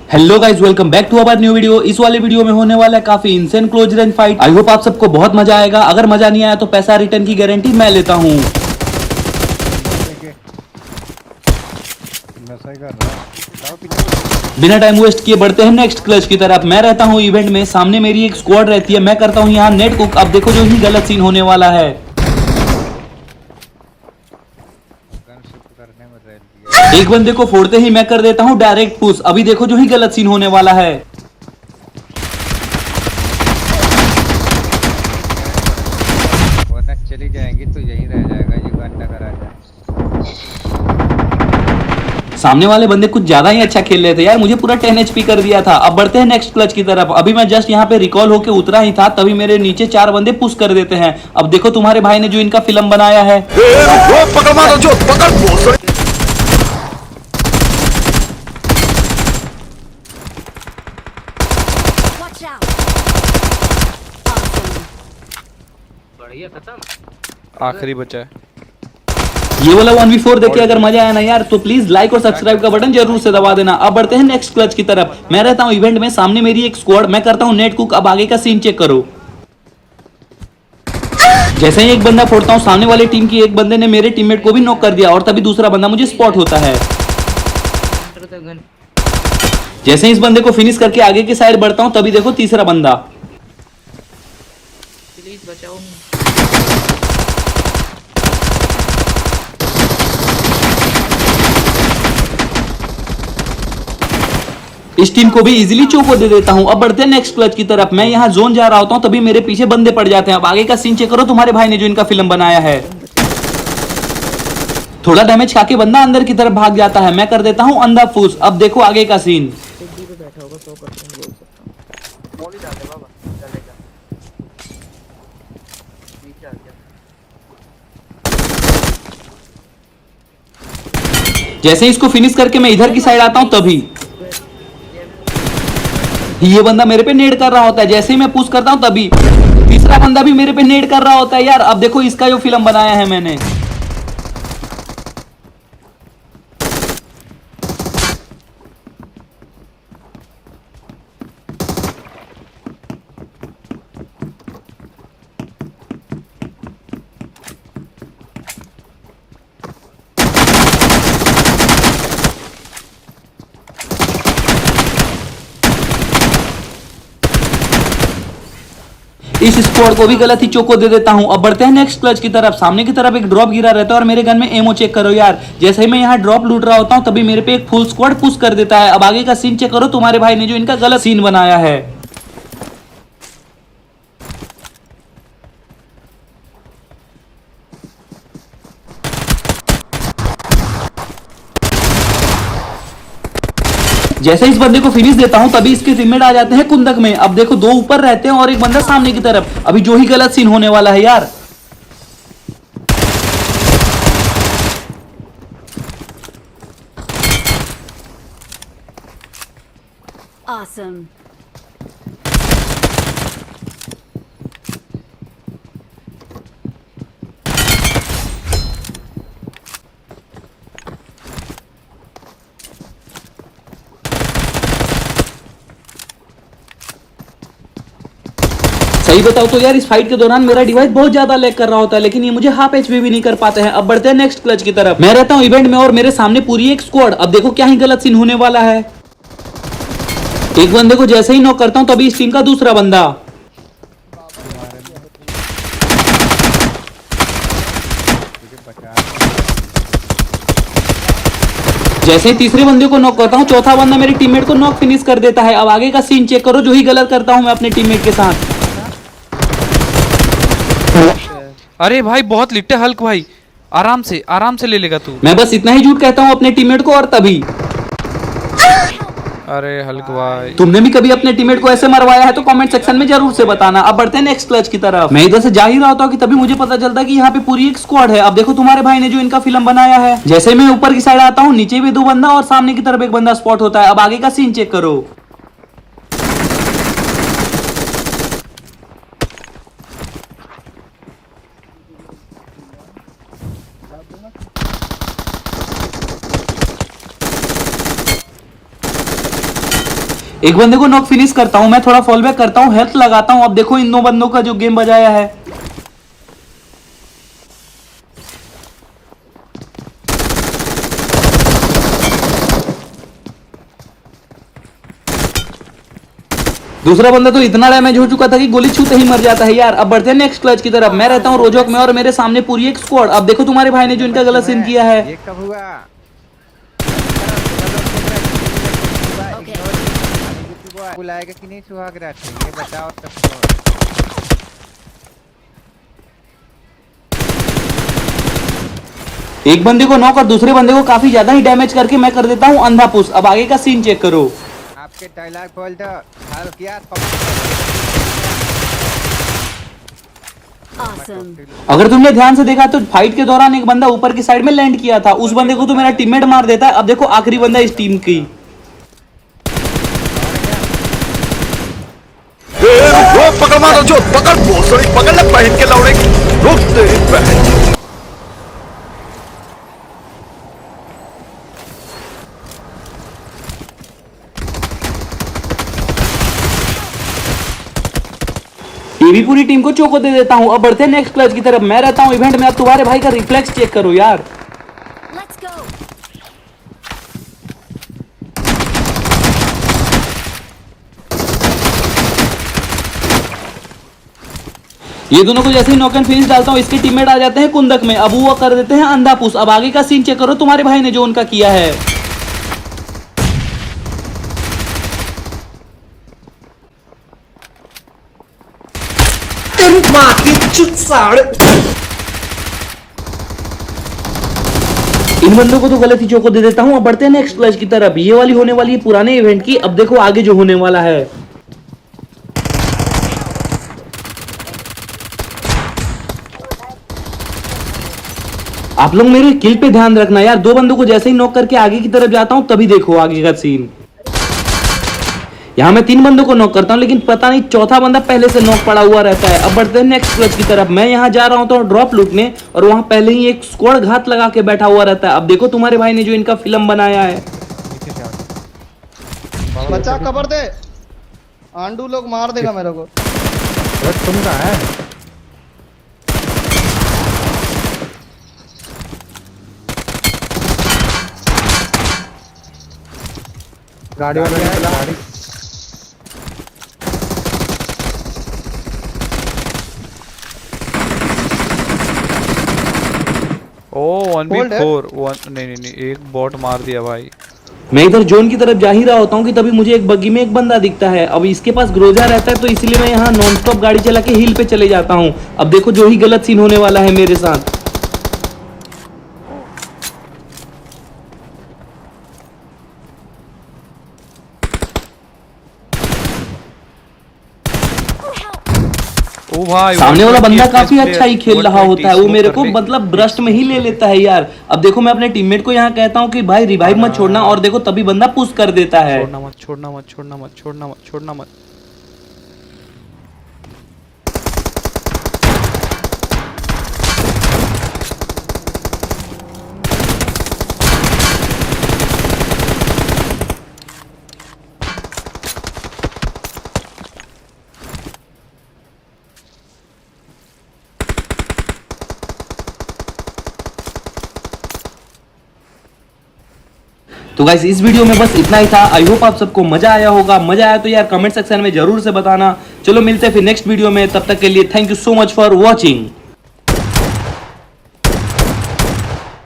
Hello guys, welcome back to our new video. इस वाले video में होने वाला है काफी insane close range fight. I hope आप सबको बहुत मजा आएगा। अगर मजा नहीं आया तो पैसा रिटर्न की गारंटी मैं लेता हूँ। बिना टाइम वेस्ट किए बढ़ते हैं नेक्स्ट क्लच की तरफ। मैं रहता हूँ इवेंट में, सामने मेरी एक स्क्वाड रहती है। मैं करता हूँ यहाँ नेट कुक। अब देखो जो ही गलत सीन होने वाला है। एक बंदे को फोड़ते ही मैं कर देता हूँ डायरेक्ट पुश। अभी देखो जो ही गलत सीन होने वाला है। वरना चली जाएंगी तो यही रह जाएगा, ये गन अगर आ जाए। सामने वाले बंदे कुछ ज्यादा ही अच्छा खेल रहे थे यार, मुझे पूरा 10 एचपी कर दिया था। अब बढ़ते हैं नेक्स्ट क्लच की तरफ। अभी मैं जस्ट यहाँ पे रिकॉल होके उतरा ही था, तभी मेरे नीचे 4 बंदे पुश कर देते हैं। अब देखो तुम्हारे भाई ने जो इनका फिल्म बनाया है। पकड़ मारो जो पकड़। Watch out! Awesome. बढ़िया खत्म। आखिरी बचा है। ये वाला 1v4 देख के अगर मजा आया ना यार, तो प्लीज लाइक और सब्सक्राइब का बटन जरूर से दबा देना। अब बढ़ते हैं नेक्स्ट क्लच की तरफ। मैं रहता हूँ इवेंट में, सामने मेरी एक स्क्वाड। मैं करता हूँ नेट कुक। अब आगे का सीन चेक करो। जैसे ही एक बंदा फोड़ता हूँ, सामने वाले टीम की एक बंदे ने मेरे टीममेट को भी नॉक कर दिया और तभी दूसरा बंदा मुझे स्पॉट होता है। जैसे ही इस बंदे को फिनिश करके आगे की साइड बढ़ता हूँ, तभी देखो तीसरा बंदा। प्लीज बचाओ। इस टीम को भी इजीली चोको दे देता हूं। अब बढ़ते हैं नेक्स्ट क्लच की तरफ। मैं यहां जोन जा रहा होता हूं, तभी मेरे पीछे बंदे पड़ जाते हैं। अब आगे का सीन चेक करो तुम्हारे भाई ने जो इनका फिल्म बनाया है। थोड़ा डैमेज खाके बंदा अंदर की तरफ भाग जाता है। मैं कर देता हूं अंधा फूस। अब देखो आगे का सीन। पे बैठा होगा 100% बोल सकता हूँ। मॉली डाल दे बाबा, चलेगा। नीचे आ गया। जैसे ही इसको फिनिश करके मैं इधर की साइड आता हूं, तभी ये बंदा मेरे पे नेड कर रहा होता है। जैसे ही मैं पुश करता हूं, तभी तीसरा बंदा भी मेरे पे नेड कर रहा होता है यार। अब देखो इसका जो फिल्म बनाया है मैंने। इस स्क्वाड को भी गलत ही चोको दे देता हूं। अब बढ़ते हैं नेक्स्ट क्लच की तरफ। सामने की तरफ एक ड्रॉप गिरा रहता है और मेरे गन में एमओ चेक करो यार। जैसे ही मैं यहाँ ड्रॉप लूट रहा होता हूँ, तभी मेरे पे एक फुल स्क्वाड पुश कर देता है। अब आगे का सीन चेक करो तुम्हारे भाई ने जो इनका गलत सीन बनाया है। जैसे इस बंदे को फिनिश देता हूं, तभी इसके टीममेट आ जाते हैं कुंदक में। अब देखो 2 ऊपर रहते हैं और एक बंदा सामने की तरफ। अभी जो ही गलत सीन होने वाला है यार। Awesome. सही बताओ तो यार, इस फाइट के दौरान मेरा डिवाइस बहुत ज्यादा लैग कर रहा होता है, लेकिन ये मुझे हाफ एचपी भी नहीं कर पाते हैं। अब बढ़ते हैं नेक्स्ट क्लच की तरफ। मैं रहता हूं इवेंट में और मेरे सामने पूरी एक स्क्वाड। अब देखो क्या ही गलत सीन होने वाला है। एक बंदे को जैसे ही नॉक करता हूं, तभी इस टीम का दूसरा बंदा। जैसे ही तीसरे बंदे को नॉक करता हूं, चौथा बंदा मेरे टीममेट को नॉक फिनिश कर देता है। अब आगे का सीन चेक करो जो ही गलत करता हूं मैं अपने टीममेट के साथ। अरे भाई बहुत लिट्टे हल्क भाई, आराम से ले लेगा तू। मैं बस इतना ही झूठ कहता हूं अपने टीममेट को, और तभी अरे हल्क भाई, तुमने भी कभी अपने टीममेट को ऐसे मरवाया है तो कमेंट सेक्शन में जरूर से बताना। अब बढ़ते हैं नेक्स्ट क्लच की तरफ। मैं इधर से जा ही रहा था कि तभी मुझे पता चलता कि यहाँ पे पूरी एक स्क्वाड है। अब देखो तुम्हारे भाई ने जो इनका फिल्म बनाया है। जैसे मैं ऊपर की साइड आता हूँ, नीचे भी 2 बंदा और सामने की तरफ एक बंदा स्पॉट होता है। अब आगे का सीन चेक करो। एक बंदे को नॉक फिनिश करता हूँ मैं, थोड़ा फॉल बैक करता हूँ, हेल्थ लगाता हूँ। अब देखो इन 2 बंदों का जो गेम बजाया है। दूसरा बंदा तो इतना डैमेज हो चुका था कि गोली छूते ही मर जाता है यार। अब बढ़ते हैं नेक्स्ट क्लच की तरफ। मैं रहता हूँ रोजोक में और मेरे सामने पूरी एक स्क्वाड। अब देखो तुम्हारे भाई ने जो इनका गलत सीन किया है। ये कब हुआ? बुलाएगा कि नहीं सुहाग रात में, ये बताओ सबको। एक बंदे को नॉक और दूसरे बंदे को काफी ज्यादा ही डैमेज करके मैं कर देता हूँ अंधा पुश। अब आगे का सीन चेक करो। आपके डायलॉग बोल दो। हाल किया Awesome. अगर तुमने ध्यान से देखा तो फाइट के दौरान एक बंदा ऊपर की साइड में लैंड किया था, उस बंदे को तो मेरा टीममेट मार देता है। अब देखो आखिरी बंदा इस टीम की। वो पकड़ मारो जो पकड़ भोसड़ी पकड़ ले पहन के लौड़े रुक तेरी बहन। ये भी पूरी टीम को चोको दे देता हूँ। अब बढ़ते हैं नेक्स्ट क्लच की तरफ। मैं रहता हूँ इवेंट में। अब तुम्हारे भाई का रिफ्लेक्स चेक करो यार। Let's go. ये दोनों को जैसे ही नॉक एंड फिनिश डालता हूँ, इसके टीममेट आ जाते हैं कुंदक में। अब वो कर देते हैं अंधा पुश। अब आगे का सीन चेक करो तुम्हारे भाई ने जो उनका किया है। इन बंदों को तो गलत ही चोको दे देता हूँ। अब बढ़ते हैं नेक्स्ट क्लच की तरफ। ये वाली होने वाली है पुराने इवेंट की। अब देखो आगे जो होने वाला है। आप लोग मेरे किल पे ध्यान रखना यार। 2 बंदों को जैसे ही नॉक करके आगे की तरफ जाता हूं तभी देखो आगे का सीन। यहां मैं 3 बंदों को नॉक करता हूं, लेकिन पता नहीं चौथा बंदा पहले से नॉक पड़ा हुआ रहता है। अब बढ़ते हैं नेक्स्ट क्लच की तरफ। मैं यहां जा रहा हूं तो ड्रॉप लूटने, और वहां पहले ही एक स्क्वाड घात लगा के बैठा हुआ रहता है। अब देखो तुम्हारे भाई ने जो इनका फिल्म बनाया है। बच्चा खबर दे, आंडू लोग मार देगा मेरे को। तुम कहाँ है? गाड़ी वाला निकला। गाड़ी ओ 1v4 Hold नहीं एक बॉट मार दिया भाई। मैं इधर जोन की तरफ जा ही रहा होता हूँ कि तभी मुझे एक बग्गी में एक बंदा दिखता है। अब इसके पास ग्रोजा रहता है, तो इसलिए मैं यहाँ नॉन स्टॉप गाड़ी चला के हिल पे चले जाता हूँ। अब देखो जो ही गलत सीन होने वाला है मेरे साथ। ओ भाई सामने वाला बंदा 120 काफी प्लेयर, अच्छा ही खेल रहा 120 होता है। वो मेरे को करने मतलब ब्रस्ट में ही ले लेता है यार। अब देखो मैं अपने टीममेट को यहाँ कहता हूँ कि भाई रिवाइव मत छोड़ना, और देखो तभी बंदा पुश कर देता है। छोड़ना मत छोड़ना मत छोड़ना मत छोड़ना मत छोड़ना मत। तो गाइस इस वीडियो में बस इतना ही था। आई होप आप सबको मजा आया होगा। मजा आया तो यार कमेंट सेक्शन में जरूर से बताना। चलो मिलते हैं फिर नेक्स्ट वीडियो में। तब तक के लिए thank you so much for watching.